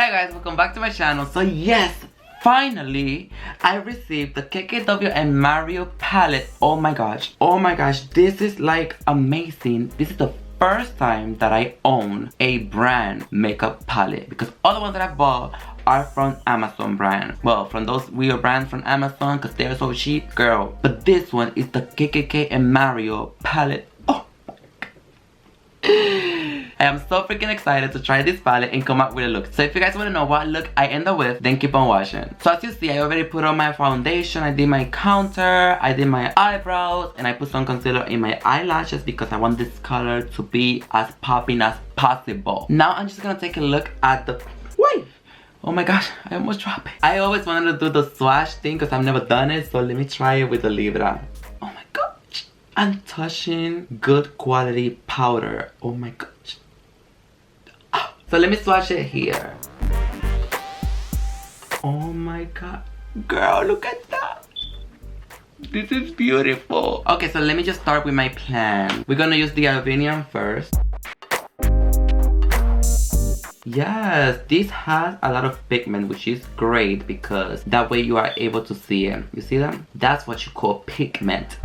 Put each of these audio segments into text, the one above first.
Hi guys, welcome back to my channel. So yes, finally I received the KKWxMario Palette. Oh my gosh, this is like amazing. This is the first time that I own a brand makeup palette, because all the ones that I bought are from Amazon brand. Well, from those weird brands from Amazon because they're so cheap, girl. But this one is the KKWxMario Palette. Oh my god. I am so freaking excited to try this palette and come up with a look. So if you guys want to know what look I end up with, then keep on watching. So as you see, I already put on my foundation, I did my contour, I did my eyebrows, and I put some concealer in my eyelashes because I want this color to be as popping as possible. Now I'm just gonna take a look at the... Wait! Oh my gosh, I almost dropped it. I always wanted to do the swatch thing because I've never done it, so let me try it with the Libra. Oh my gosh. I'm touching good quality powder. Oh my gosh. So let me swatch it here. Oh my god. Girl, look at that. This is beautiful. Okay, so let me just start with my plan. We're gonna use the Alvinium first. Yes, this has a lot of pigment, which is great because that way you are able to see it. You see that? That's what you call pigment.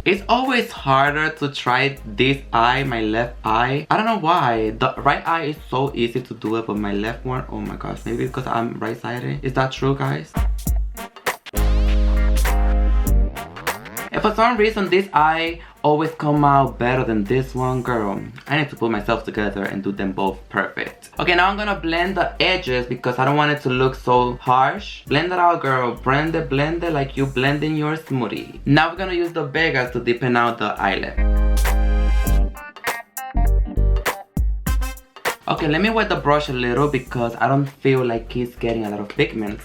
It's always harder to try this eye, my left eye. I don't know why. The right eye is so easy to do it, but my left one, oh my gosh, maybe because I'm right-sided. Is that true, guys? And for some reason, this eye always come out better than this one, girl. I need to put myself together and do them both perfect. Okay, now I'm gonna blend the edges because I don't want it to look so harsh. Blend it out, girl. Blend it like you blending your smoothie. Now we're gonna use the Vegas to deepen out the eyelid. Okay, let me wet the brush a little because I don't feel like it's getting a lot of pigment.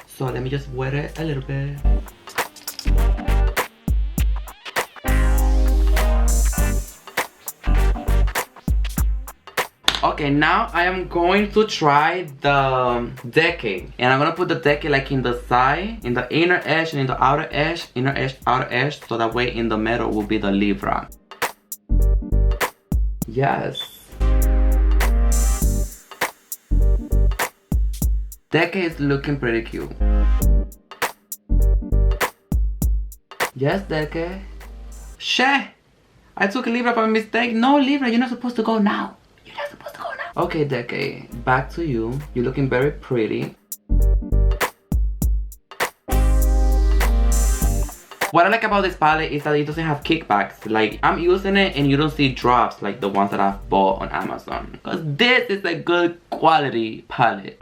So let me just wet it a little bit. Okay, now I am going to try the decay. And I'm gonna put the decay like in the side, in the inner edge and in the outer edge, inner edge, outer edge, so that way in the middle will be the Libra. Yes. Decay is looking pretty cute. Yes, decay. Shit! I took a Libra by mistake. No, Libra, you're not supposed to go now. Okay, decay, back to you. You're looking very pretty. What I like about this palette is that it doesn't have kickbacks. Like, I'm using it and you don't see drops like the ones that I've bought on Amazon. Because this is a good quality palette.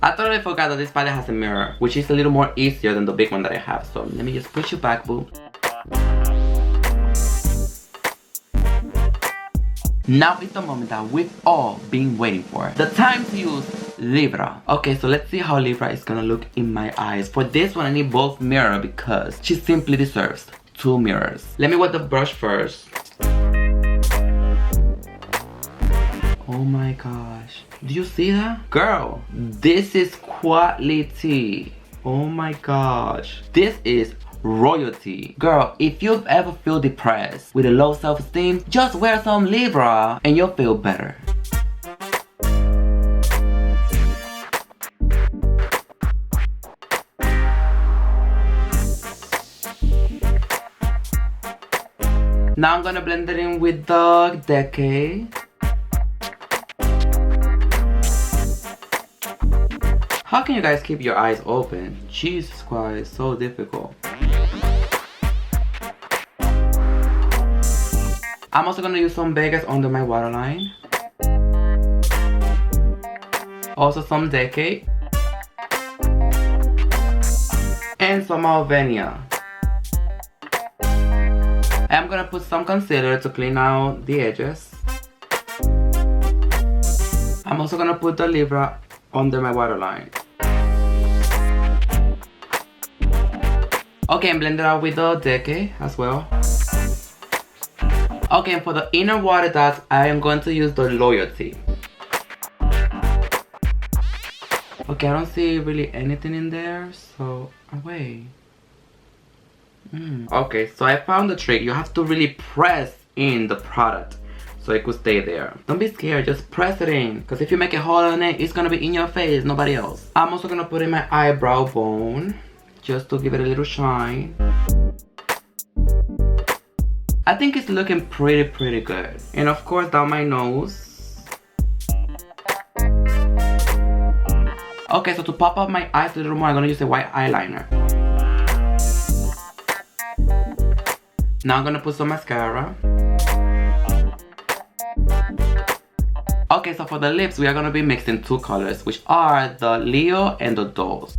I totally forgot that this palette has a mirror, which is a little more easier than the big one that I have. So let me just push you back, boo. Now is the moment that we've all been waiting for. The time to use Libra. Okay, so let's see how Libra is gonna look in my eyes. For this one, I need both mirror because she simply deserves two mirrors. Let me wet the brush first. Oh my gosh. Do you see that? Girl, this is quality. Oh my gosh. This is royalty. Girl, if you've ever feel depressed with a low self-esteem, just wear some Libra and you'll feel better. Now I'm gonna blend it in with the decay. How can you guys keep your eyes open? Jesus Christ, it's so difficult. I'm also gonna use some Vegas under my waterline. Also some decay. And some Alvenia. I'm gonna put some concealer to clean out the edges. I'm also gonna put the Libra under my waterline. Okay, and blend it out with the decay as well. Okay, and for the inner water dots, I am going to use the Loyalty. Okay, I don't see really anything in there, so wait. Okay, so I found the trick. You have to really press in the product so it could stay there. Don't be scared, just press it in, because if you make a hole on it, it's gonna be in your face, nobody else. I'm also gonna put in my eyebrow bone just to give it a little shine. I think it's looking pretty good. And of course down my nose. Okay, so to pop up my eyes a little more, I'm gonna use a white eyeliner. Now I'm gonna put some mascara. Okay, so for the lips, we are gonna be mixing two colors, which are the Leo and the Dolls.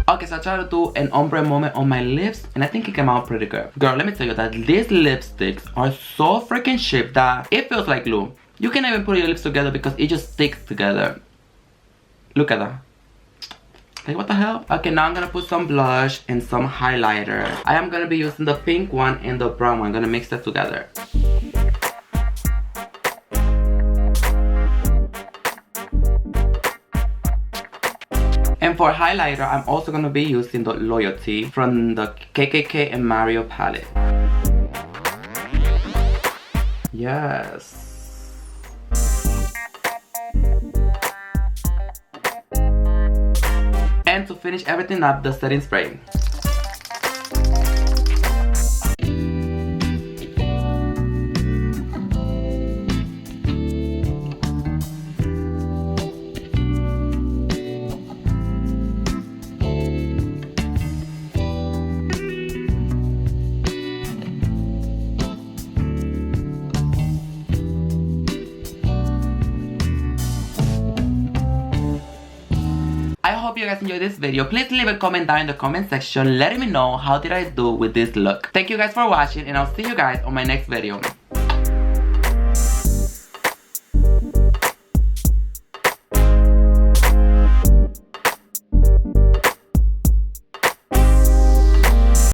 Okay, so I tried to do an ombre moment on my lips, and I think it came out pretty good. Girl, let me tell you that these lipsticks are so freaking cheap that it feels like glue. You can't even put your lips together because it just sticks together. Look at that. Like, what the hell? Okay, now I'm gonna put some blush and some highlighter. I am gonna be using the pink one and the brown one. I'm gonna mix that together. And for highlighter, I'm also gonna be using the Loyalty from the KKWxMario Palette. Yes. And to finish everything up, the setting spray. I hope you guys enjoyed this video. Please leave a comment down in the comment section letting me know how did I do with this look. Thank you guys for watching, and I'll see you guys on my next video.